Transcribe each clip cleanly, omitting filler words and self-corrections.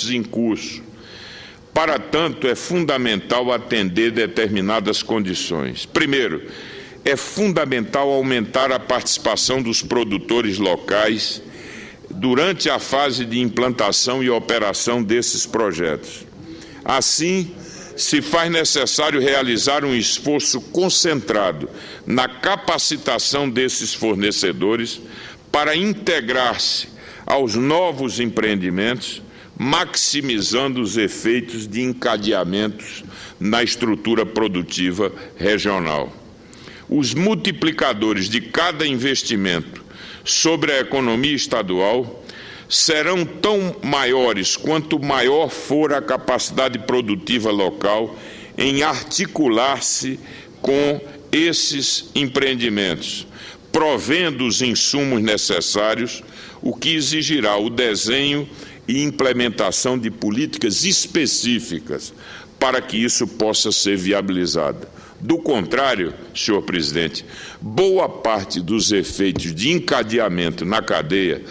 ajustes em curso. Para tanto, é fundamental atender determinadas condições. Primeiro, é fundamental aumentar a participação dos produtores locais durante a fase de implantação e operação desses projetos. Assim, se faz necessário realizar um esforço concentrado na capacitação desses fornecedores para integrar-se aos novos empreendimentos, maximizando os efeitos de encadeamentos na estrutura produtiva regional. Os multiplicadores de cada investimento sobre a economia estadual serão tão maiores quanto maior for a capacidade produtiva local em articular-se com esses empreendimentos, provendo os insumos necessários, o que exigirá o desenho e implementação de políticas específicas para que isso possa ser viabilizado. Do contrário, senhor presidente, boa parte dos efeitos de encadeamento na cadeia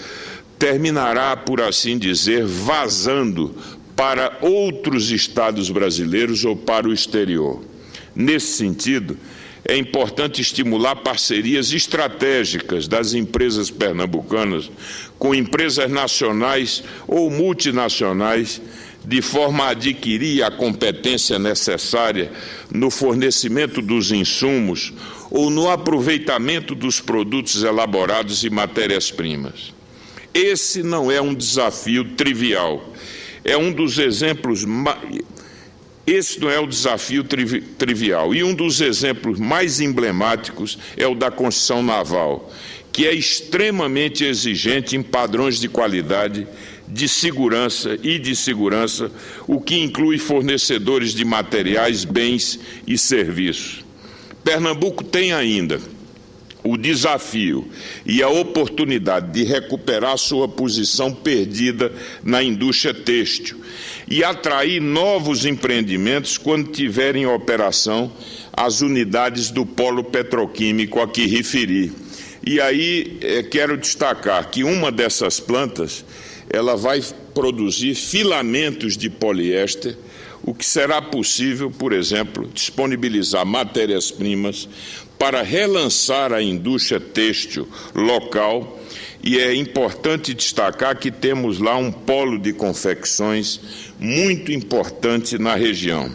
terminará, por assim dizer, vazando para outros estados brasileiros ou para o exterior. Nesse sentido, é importante estimular parcerias estratégicas das empresas pernambucanas com empresas nacionais ou multinacionais, de forma a adquirir a competência necessária no fornecimento dos insumos ou no aproveitamento dos produtos elaborados e matérias-primas. Esse não é um desafio trivial, é um dos exemplos. Esse não é o desafio trivial. E um dos exemplos mais emblemáticos é o da construção naval, que é extremamente exigente em padrões de qualidade, de segurança, o que inclui fornecedores de materiais, bens e serviços. Pernambuco tem ainda o desafio e a oportunidade de recuperar sua posição perdida na indústria têxtil e atrair novos empreendimentos quando tiverem em operação as unidades do polo petroquímico a que referi. E aí quero destacar que uma dessas plantas ela vai produzir filamentos de poliéster, o que será possível, por exemplo, disponibilizar matérias-primas para relançar a indústria têxtil local, e é importante destacar que temos lá um polo de confecções muito importante na região.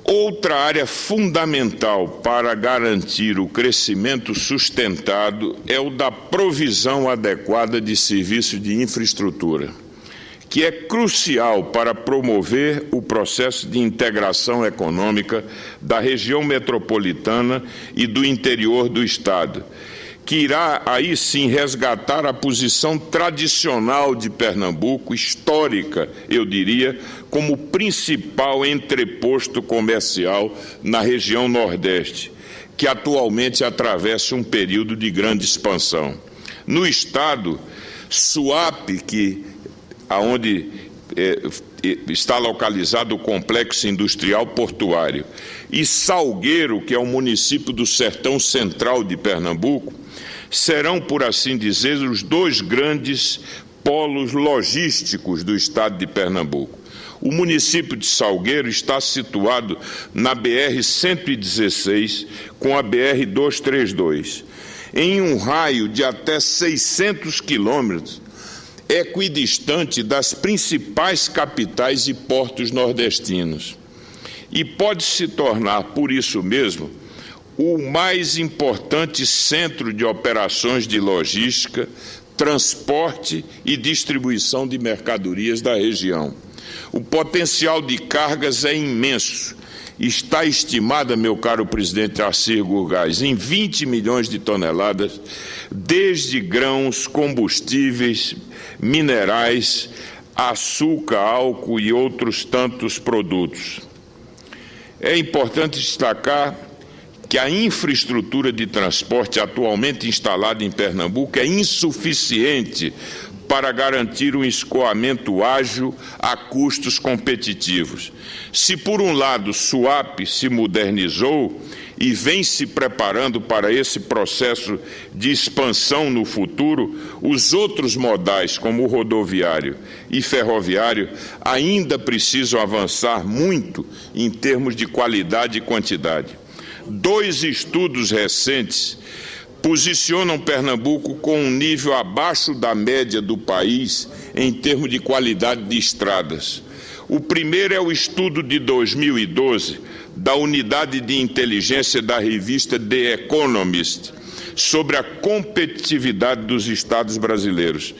Outra área fundamental para garantir o crescimento sustentado é o da provisão adequada de serviços de infraestrutura, que é crucial para promover o processo de integração econômica da região metropolitana e do interior do Estado, que irá aí sim resgatar a posição tradicional de Pernambuco, histórica, eu diria, como principal entreposto comercial na região Nordeste, que atualmente atravessa um período de grande expansão. No Estado, Suape, onde está localizado o complexo industrial portuário, e Salgueiro, que é um município do sertão central de Pernambuco, serão, por assim dizer, os dois grandes polos logísticos do estado de Pernambuco. O município de Salgueiro está situado na BR-116 com a BR-232, em um raio de até 600 quilômetros, equidistante das principais capitais e portos nordestinos. E pode se tornar, por isso mesmo, o mais importante centro de operações de logística, transporte e distribuição de mercadorias da região. O potencial de cargas é imenso. Está estimada, meu caro presidente Arcir Gurgás, em 20 milhões de toneladas, desde grãos, combustíveis, minerais, açúcar, álcool e outros tantos produtos. É importante destacar que a infraestrutura de transporte atualmente instalada em Pernambuco é insuficiente para garantir um escoamento ágil a custos competitivos. Se, por um lado, Suape se modernizou e vem se preparando para esse processo de expansão no futuro, os outros modais, como o rodoviário e ferroviário, ainda precisam avançar muito em termos de qualidade e quantidade. 2 estudos recentes posicionam Pernambuco com um nível abaixo da média do país em termos de qualidade de estradas. O primeiro é o estudo de 2012 da Unidade de Inteligência da revista The Economist sobre a competitividade dos estados brasileiros.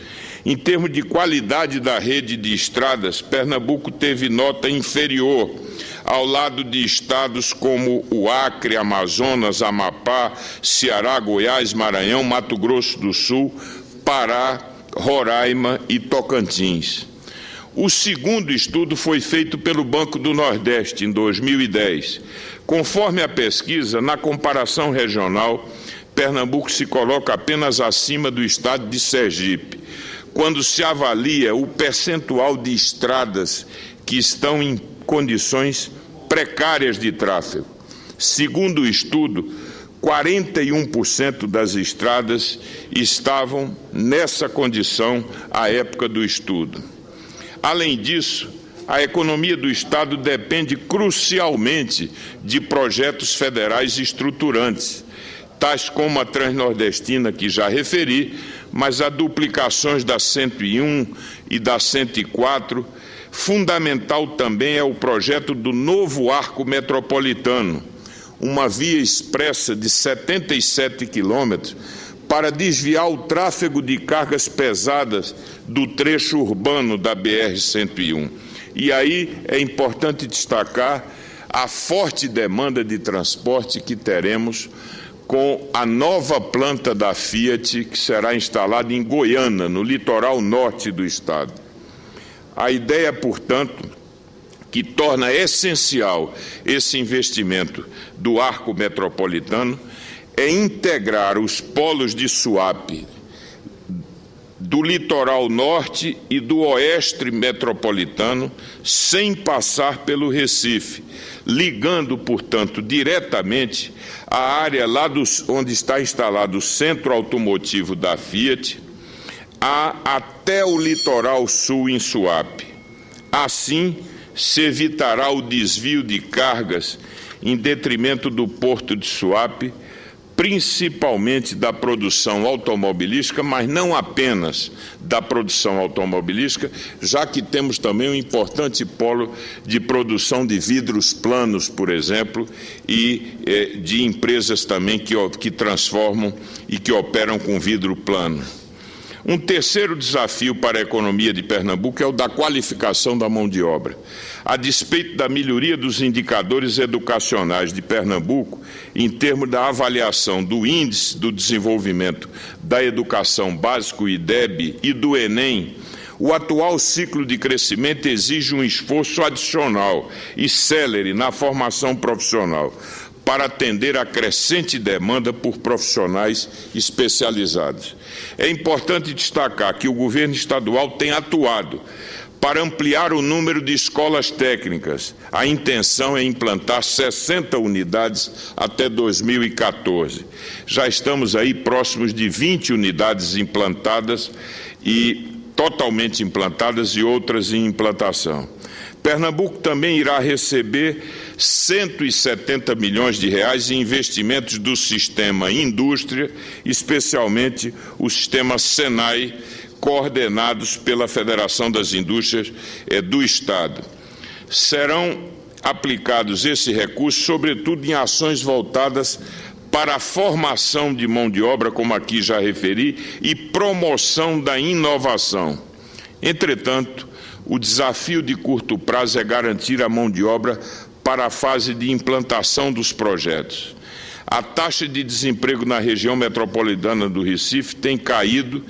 Em termos de qualidade da rede de estradas, Pernambuco teve nota inferior, ao lado de estados como o Acre, Amazonas, Amapá, Ceará, Goiás, Maranhão, Mato Grosso do Sul, Pará, Roraima e Tocantins. O segundo estudo foi feito pelo Banco do Nordeste, em 2010. Conforme a pesquisa, na comparação regional, Pernambuco se coloca apenas acima do estado de Sergipe, quando se avalia o percentual de estradas que estão em condições precárias de tráfego. Segundo o estudo, 41% das estradas estavam nessa condição à época do estudo. Além disso, a economia do Estado depende crucialmente de projetos federais estruturantes, tais como a Transnordestina, que já referi, mas as duplicações da 101 e da 104. Fundamental também é o projeto do novo Arco Metropolitano, uma via expressa de 77 quilômetros para desviar o tráfego de cargas pesadas do trecho urbano da BR-101. E aí é importante destacar a forte demanda de transporte que teremos com a nova planta da Fiat, que será instalada em Goiânia, no litoral norte do estado. A ideia, portanto, que torna essencial esse investimento do Arco Metropolitano é integrar os polos de Suape, do litoral norte e do oeste metropolitano, sem passar pelo Recife, ligando, portanto, diretamente a área lá onde está instalado o centro automotivo da Fiat, até o litoral sul em Suape. Assim, se evitará o desvio de cargas em detrimento do porto de Suape, principalmente da produção automobilística, mas não apenas da produção automobilística, já que temos também um importante polo de produção de vidros planos, por exemplo, e de empresas também que transformam e que operam com vidro plano. Um terceiro desafio para a economia de Pernambuco é o da qualificação da mão de obra. A despeito da melhoria dos indicadores educacionais de Pernambuco, em termos da avaliação do Índice do Desenvolvimento da Educação Básica, o IDEB, e do Enem, o atual ciclo de crescimento exige um esforço adicional e célere na formação profissional, para atender à crescente demanda por profissionais especializados. É importante destacar que o governo estadual tem atuado para ampliar o número de escolas técnicas. A intenção é implantar 60 unidades até 2014. Já estamos aí próximos de 20 unidades implantadas e totalmente implantadas e outras em implantação. Pernambuco também irá receber 170 milhões de reais em investimentos do sistema indústria, especialmente o sistema Senai, coordenados pela Federação das Indústrias do Estado. Serão aplicados esses recursos, sobretudo em ações voltadas para a formação de mão de obra, como aqui já referi, e promoção da inovação. Entretanto, o desafio de curto prazo é garantir a mão de obra para a fase de implantação dos projetos. A taxa de desemprego na região metropolitana do Recife tem caído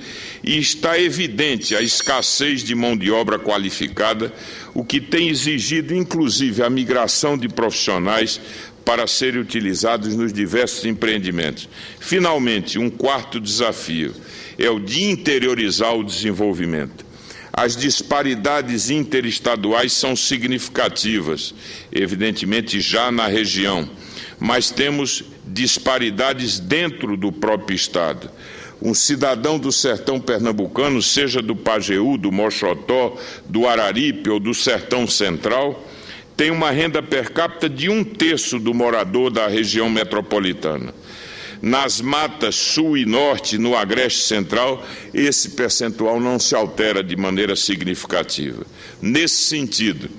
e está evidente a escassez de mão de obra qualificada, o que tem exigido, inclusive, a migração de profissionais para serem utilizados nos diversos empreendimentos. Finalmente, um quarto desafio é o de interiorizar o desenvolvimento. As disparidades interestaduais são significativas, evidentemente já na região, mas temos disparidades dentro do próprio Estado. Um cidadão do sertão pernambucano, seja do Pajeú, do Moxotó, do Araripe ou do Sertão Central, tem uma renda per capita de 1/3 do morador da região metropolitana. Nas matas sul e norte, no agreste central, esse percentual não se altera de maneira significativa. Nesse sentido,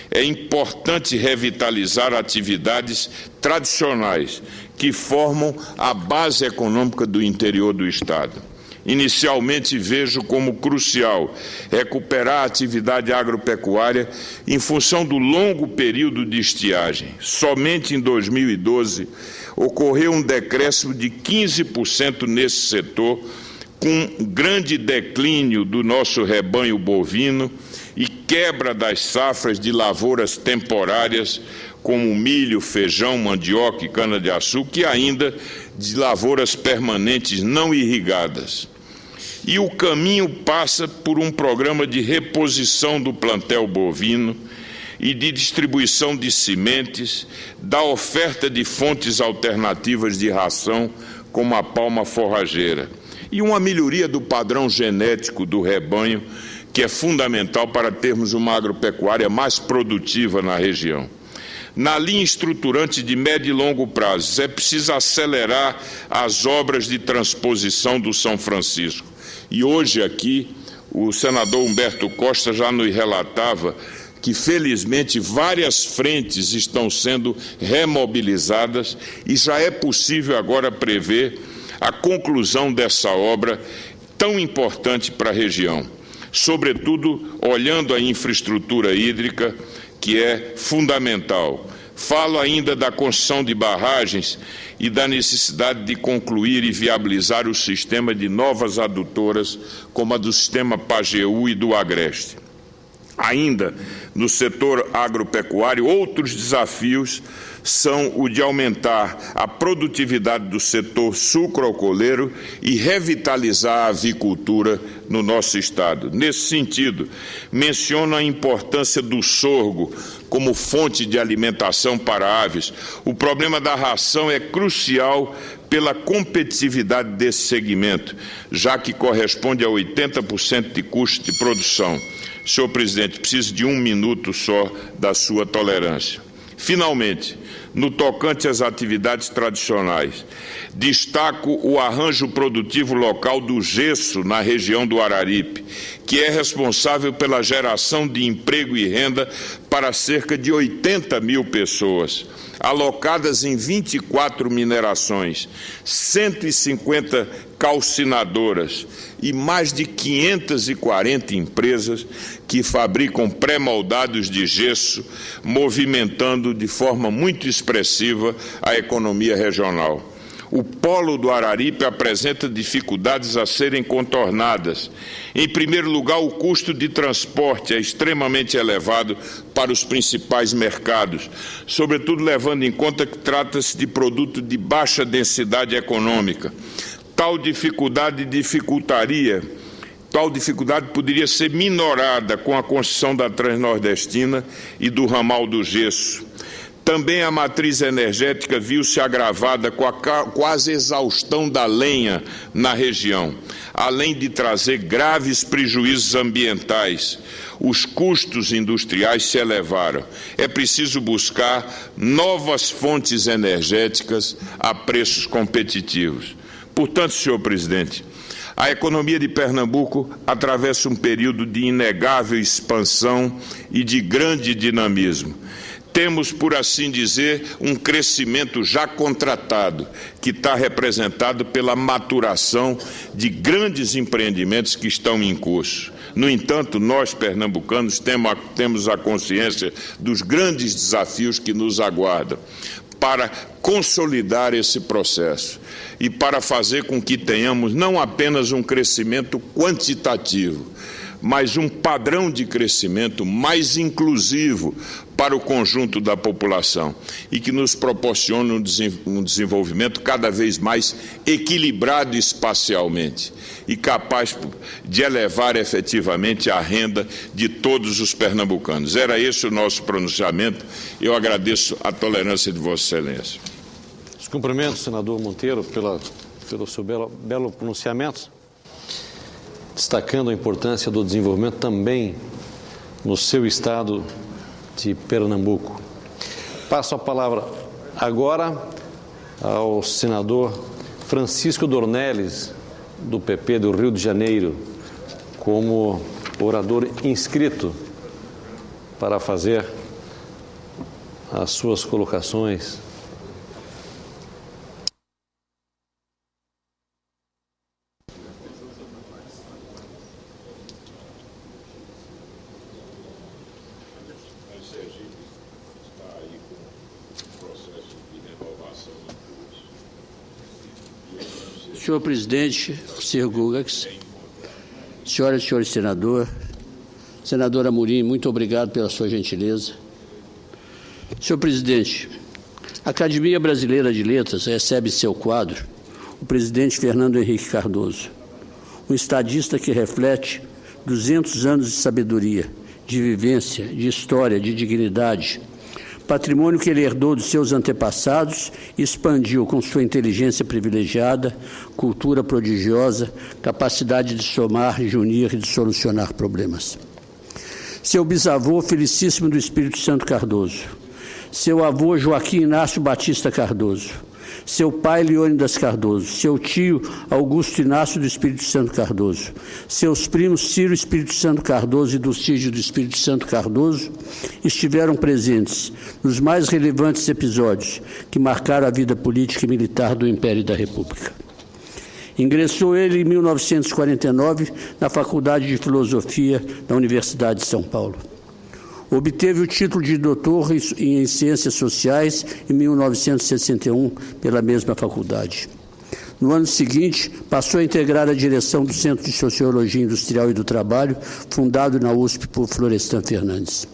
é importante revitalizar atividades tradicionais que formam a base econômica do interior do Estado. Inicialmente, vejo como crucial recuperar a atividade agropecuária em função do longo período de estiagem. Somente em 2012 ocorreu um decréscimo de 15% nesse setor, com grande declínio do nosso rebanho bovino e quebra das safras de lavouras temporárias, como milho, feijão, mandioca e cana-de-açúcar, e ainda de lavouras permanentes não irrigadas. E o caminho passa por um programa de reposição do plantel bovino e de distribuição de sementes, da oferta de fontes alternativas de ração, como a palma forrageira, e uma melhoria do padrão genético do rebanho, que é fundamental para termos uma agropecuária mais produtiva na região. Na linha estruturante de médio e longo prazo, é preciso acelerar as obras de transposição do São Francisco. E hoje aqui, o senador Humberto Costa já nos relatava que, felizmente, várias frentes estão sendo remobilizadas e já é possível agora prever a conclusão dessa obra tão importante para a região, sobretudo olhando a infraestrutura hídrica, que é fundamental. Falo ainda da construção de barragens e da necessidade de concluir e viabilizar o sistema de novas adutoras, como a do sistema Pajeú e do Agreste. Ainda no setor agropecuário, outros desafios são o de aumentar a produtividade do setor sucroalcooleiro e revitalizar a avicultura no nosso Estado. Nesse sentido, menciono a importância do sorgo como fonte de alimentação para aves. O problema da ração é crucial pela competitividade desse segmento, já que corresponde a 80% de custo de produção. Senhor presidente, preciso de 1 minuto só da sua tolerância. Finalmente, no tocante às atividades tradicionais, destaco o arranjo produtivo local do gesso na região do Araripe, que é responsável pela geração de emprego e renda para cerca de 80 mil pessoas, alocadas em 24 minerações, 150 calcinadoras e mais de 540 empresas que fabricam pré-moldados de gesso, movimentando de forma muito expressiva a economia regional. O polo do Araripe apresenta dificuldades a serem contornadas. Em primeiro lugar, o custo de transporte é extremamente elevado para os principais mercados, sobretudo levando em conta que trata-se de produto de baixa densidade econômica. Tal dificuldade poderia ser minorada com a construção da Transnordestina e do ramal do gesso. Também a matriz energética viu-se agravada com a quase exaustão da lenha na região, além de trazer graves prejuízos ambientais. Os custos industriais se elevaram. É preciso buscar novas fontes energéticas a preços competitivos. Portanto, senhor presidente, a economia de Pernambuco atravessa um período de inegável expansão e de grande dinamismo. Temos, por assim dizer, um crescimento já contratado, que está representado pela maturação de grandes empreendimentos que estão em curso. No entanto, nós, pernambucanos, temos a consciência dos grandes desafios que nos aguardam para consolidar esse processo e para fazer com que tenhamos não apenas um crescimento quantitativo, mas um padrão de crescimento mais inclusivo para o conjunto da população e que nos proporciona um desenvolvimento cada vez mais equilibrado espacialmente e capaz de elevar efetivamente a renda de todos os pernambucanos. Era esse o nosso pronunciamento. Eu agradeço a tolerância de Vossa Excelência. Os cumprimentos, senador Monteiro, pelo seu belo pronunciamento, destacando a importância do desenvolvimento também no seu estado de Pernambuco. Passo a palavra agora ao senador Francisco Dornelles, do PP do Rio de Janeiro, como orador inscrito para fazer as suas colocações. Senhor presidente, Sr. Gugax, senhoras e senhores senadores, senadora Amorim, muito obrigado pela sua gentileza. Senhor presidente, a Academia Brasileira de Letras recebe em seu quadro o presidente Fernando Henrique Cardoso, um estadista que reflete 200 anos de sabedoria, de vivência, de história, de dignidade, patrimônio que ele herdou dos seus antepassados e expandiu com sua inteligência privilegiada, cultura prodigiosa, capacidade de somar, de unir e de solucionar problemas. Seu bisavô, Felicíssimo do Espírito Santo Cardoso, seu avô, Joaquim Inácio Batista Cardoso, seu pai, Leônidas Cardoso, seu tio, Augusto Inácio do Espírito Santo Cardoso, seus primos, Ciro Espírito Santo Cardoso e Dulcídio do Espírito Santo Cardoso, estiveram presentes nos mais relevantes episódios que marcaram a vida política e militar do Império e da República. Ingressou ele em 1949 na Faculdade de Filosofia da Universidade de São Paulo. Obteve o título de doutor em Ciências Sociais em 1961 pela mesma faculdade. No ano seguinte, passou a integrar a direção do Centro de Sociologia Industrial e do Trabalho, fundado na USP por Florestan Fernandes.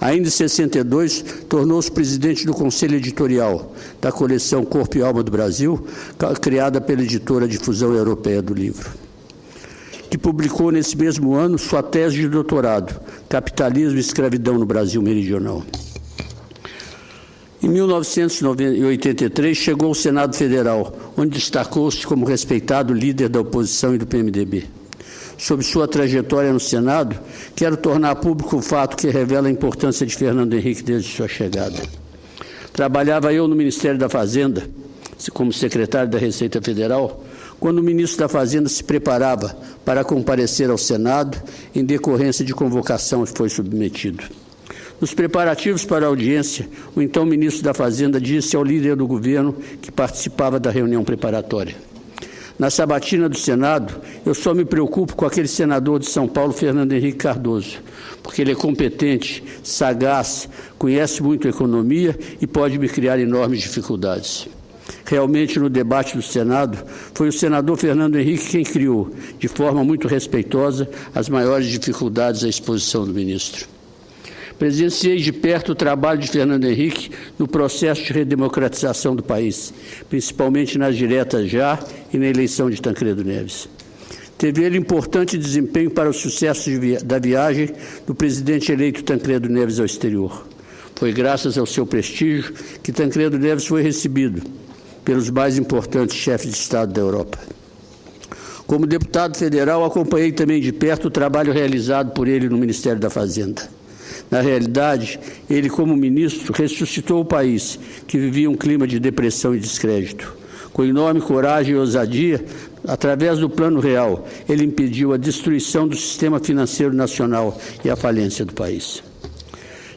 Ainda em 62, tornou-se presidente do Conselho Editorial da coleção Corpo e Alma do Brasil, criada pela editora Difusão Europeia do Livro, que publicou nesse mesmo ano sua tese de doutorado, Capitalismo e Escravidão no Brasil Meridional. Em 1983, chegou ao Senado Federal, onde destacou-se como respeitado líder da oposição e do PMDB. Sobre sua trajetória no Senado, quero tornar público o fato que revela a importância de Fernando Henrique desde sua chegada. Trabalhava eu no Ministério da Fazenda, como secretário da Receita Federal, quando o ministro da Fazenda se preparava para comparecer ao Senado em decorrência de convocação que foi submetido. Nos preparativos para a audiência, o então ministro da Fazenda disse ao líder do governo que participava da reunião preparatória: na sabatina do Senado, eu só me preocupo com aquele senador de São Paulo, Fernando Henrique Cardoso, porque ele é competente, sagaz, conhece muito a economia e pode me criar enormes dificuldades. Realmente, no debate do Senado, foi o senador Fernando Henrique quem criou, de forma muito respeitosa, as maiores dificuldades à exposição do ministro. Presenciei de perto o trabalho de Fernando Henrique no processo de redemocratização do país, principalmente nas diretas já e na eleição de Tancredo Neves. Teve ele importante desempenho para o sucesso da viagem do presidente eleito Tancredo Neves ao exterior. Foi graças ao seu prestígio que Tancredo Neves foi recebido pelos mais importantes chefes de Estado da Europa. Como deputado federal, acompanhei também de perto o trabalho realizado por ele no Ministério da Fazenda. Na realidade, ele, como ministro, ressuscitou o país, que vivia um clima de depressão e descrédito. Com enorme coragem e ousadia, através do Plano Real, ele impediu a destruição do sistema financeiro nacional e a falência do país.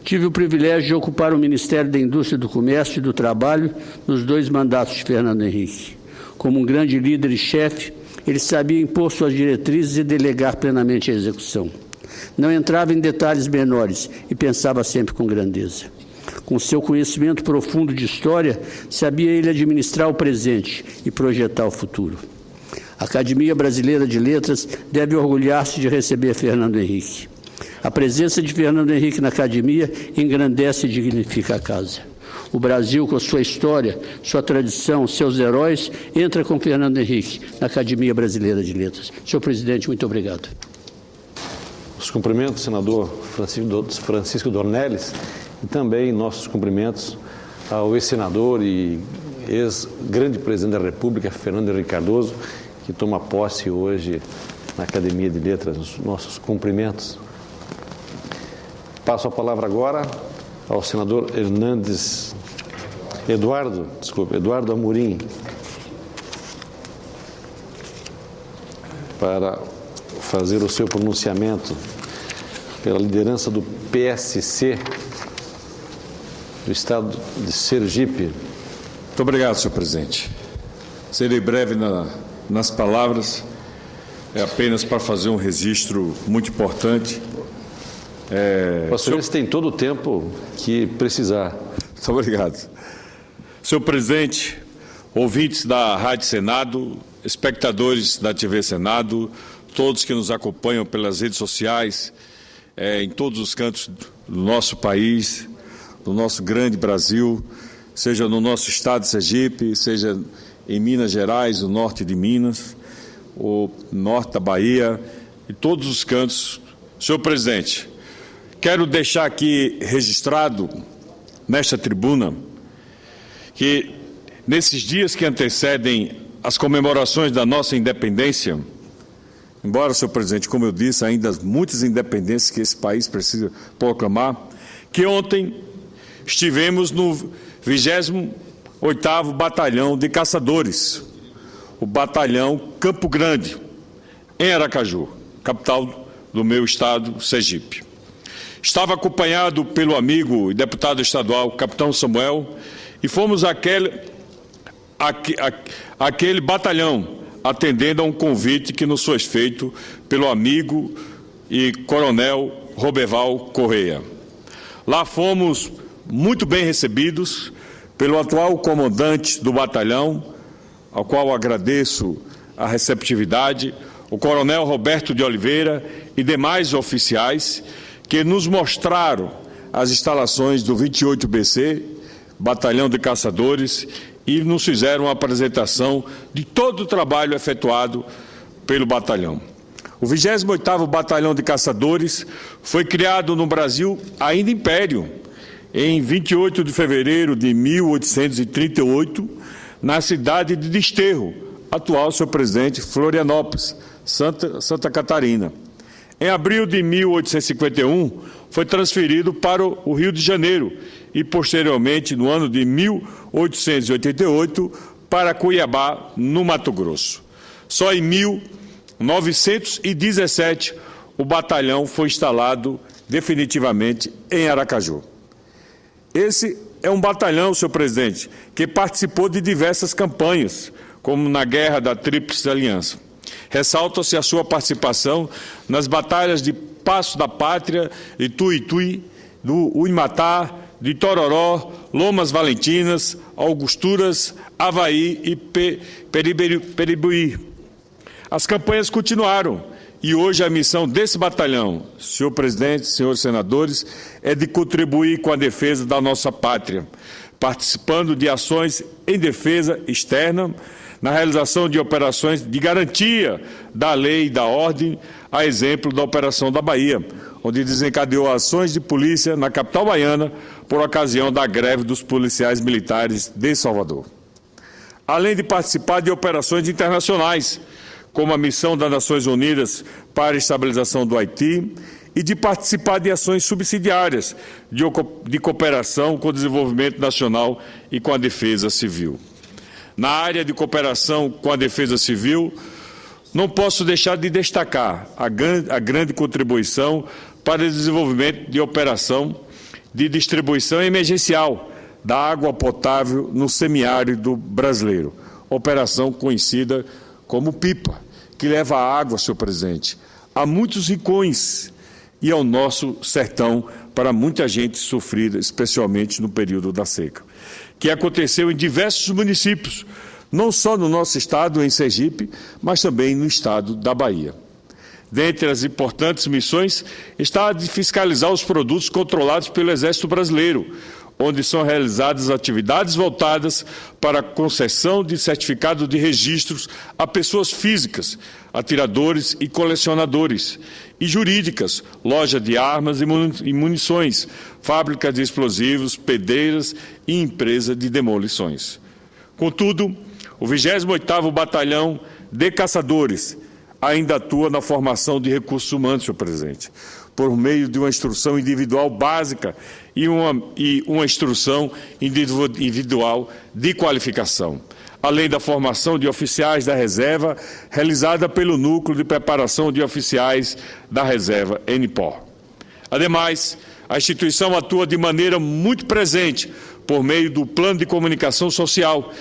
Tive o privilégio de ocupar o Ministério da Indústria, do Comércio e do Trabalho nos 2 mandatos de Fernando Henrique. Como um grande líder e chefe, ele sabia impor suas diretrizes e delegar plenamente a execução. Não entrava em detalhes menores e pensava sempre com grandeza. Com seu conhecimento profundo de história, sabia ele administrar o presente e projetar o futuro. A Academia Brasileira de Letras deve orgulhar-se de receber Fernando Henrique. A presença de Fernando Henrique na Academia engrandece e dignifica a casa. O Brasil, com sua história, sua tradição, seus heróis, entra com Fernando Henrique na Academia Brasileira de Letras. Senhor presidente, muito obrigado. Os cumprimentos, senador Francisco Dornelles, e também nossos cumprimentos ao ex-senador e ex-grande presidente da República, Fernando Henrique Cardoso, que toma posse hoje na Academia de Letras. Os nossos cumprimentos. Passo a palavra agora ao senador Eduardo Amorim, para fazer o seu pronunciamento pela liderança do PSC do Estado de Sergipe. Muito obrigado, senhor presidente. Serei breve nas palavras, apenas para fazer um registro muito importante. Os senhores têm todo o tempo que precisar. Muito obrigado. Senhor presidente, ouvintes da Rádio Senado, espectadores da TV Senado, todos que nos acompanham pelas redes sociais, em todos os cantos do nosso país, do nosso grande Brasil, seja no nosso estado de Sergipe, seja em Minas Gerais, o norte de Minas, o norte da Bahia, e todos os cantos. Senhor presidente, quero deixar aqui registrado, nesta tribuna, que nesses dias que antecedem as comemorações da nossa independência, embora, senhor presidente, como eu disse, ainda muitas independências que esse país precisa proclamar, que ontem estivemos no 28º Batalhão de Caçadores, o Batalhão Campo Grande, em Aracaju, capital do meu estado, Sergipe. Estava acompanhado pelo amigo e deputado estadual, capitão Samuel, e fomos aquele batalhão, atendendo a um convite que nos foi feito pelo amigo e coronel Roberval Correia. Lá fomos muito bem recebidos pelo atual comandante do batalhão, ao qual agradeço a receptividade, o coronel Roberto de Oliveira e demais oficiais que nos mostraram as instalações do 28BC, Batalhão de Caçadores, e nos fizeram uma apresentação de todo o trabalho efetuado pelo batalhão. O 28º Batalhão de Caçadores foi criado no Brasil ainda império, em 28 de fevereiro de 1838, na cidade de Desterro, atual, senhor presidente, Florianópolis, Santa Catarina. Em abril de 1851, foi transferido para o Rio de Janeiro e, posteriormente, no ano de 1888, para Cuiabá, no Mato Grosso. Só em 1917, o batalhão foi instalado definitivamente em Aracaju. Esse é um batalhão, senhor presidente, que participou de diversas campanhas, como na Guerra da Tríplice Aliança. Ressalta-se a sua participação nas batalhas de Passo da Pátria, de Tuiuti, do Uimatá, de Tororó, Lomas Valentinas, Augusturas, Avaí e Peribuí. As campanhas continuaram e hoje a missão desse batalhão, senhor presidente, senhores senadores, é de contribuir com a defesa da nossa pátria, participando de ações em defesa externa, na realização de operações de garantia da lei e da ordem, a exemplo da Operação da Bahia, onde desencadeou ações de polícia na capital baiana por ocasião da greve dos policiais militares de Salvador. Além de participar de operações internacionais, como a missão das Nações Unidas para a estabilização do Haiti, e de participar de ações subsidiárias de cooperação com o desenvolvimento nacional e com a defesa civil. Na área de cooperação com a defesa civil, não posso deixar de destacar a grande contribuição para o desenvolvimento de operação de distribuição emergencial da água potável no semiárido brasileiro, operação conhecida como PIPA, que leva água, senhor presidente, a muitos rincões e ao nosso sertão para muita gente sofrida, especialmente no período da seca, que aconteceu em diversos municípios não só no nosso estado, em Sergipe, mas também no estado da Bahia. Dentre as importantes missões está a de fiscalizar os produtos controlados pelo Exército Brasileiro, onde são realizadas atividades voltadas para a concessão de certificado de registros a pessoas físicas, atiradores e colecionadores, e jurídicas, loja de armas e munições, fábrica de explosivos, pedreiras e empresa de demolições. Contudo, o 28º Batalhão de Caçadores ainda atua na formação de recursos humanos, senhor presidente, por meio de uma instrução individual básica e uma instrução individual de qualificação, além da formação de oficiais da reserva, realizada pelo Núcleo de Preparação de Oficiais da Reserva, NPOR. Ademais, a instituição atua de maneira muito presente por meio do Plano de Comunicação Social,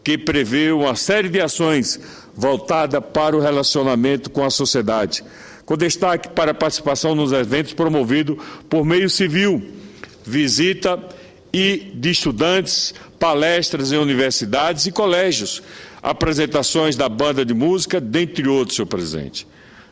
que prevê uma série de ações voltada para o relacionamento com a sociedade, com destaque para a participação nos eventos promovidos por meio civil, visita de estudantes, palestras em universidades e colégios, apresentações da banda de música, dentre outros, senhor presidente.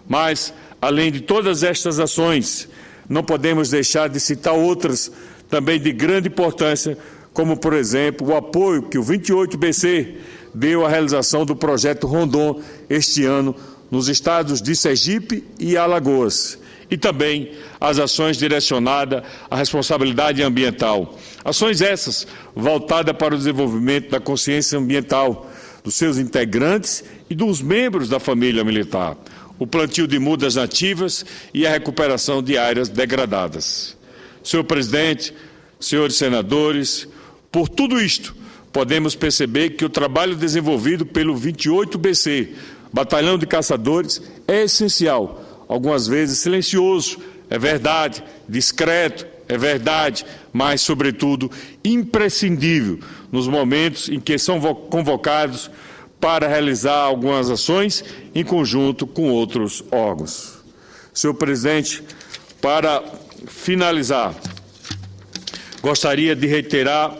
Mas, além de todas estas ações, não podemos deixar de citar outras também de grande importância, como, por exemplo, o apoio que o 28BC deu à realização do projeto Rondon este ano nos estados de Sergipe e Alagoas, e também as ações direcionadas à responsabilidade ambiental. Ações essas voltadas para o desenvolvimento da consciência ambiental dos seus integrantes e dos membros da família militar, o plantio de mudas nativas e a recuperação de áreas degradadas. Senhor presidente, senhores senadores, por tudo isto, podemos perceber que o trabalho desenvolvido pelo 28BC, Batalhão de Caçadores, é essencial, algumas vezes silencioso, é verdade, discreto, é verdade, mas, sobretudo, imprescindível nos momentos em que são convocados para realizar algumas ações em conjunto com outros órgãos. Senhor presidente, para finalizar, gostaria de reiterar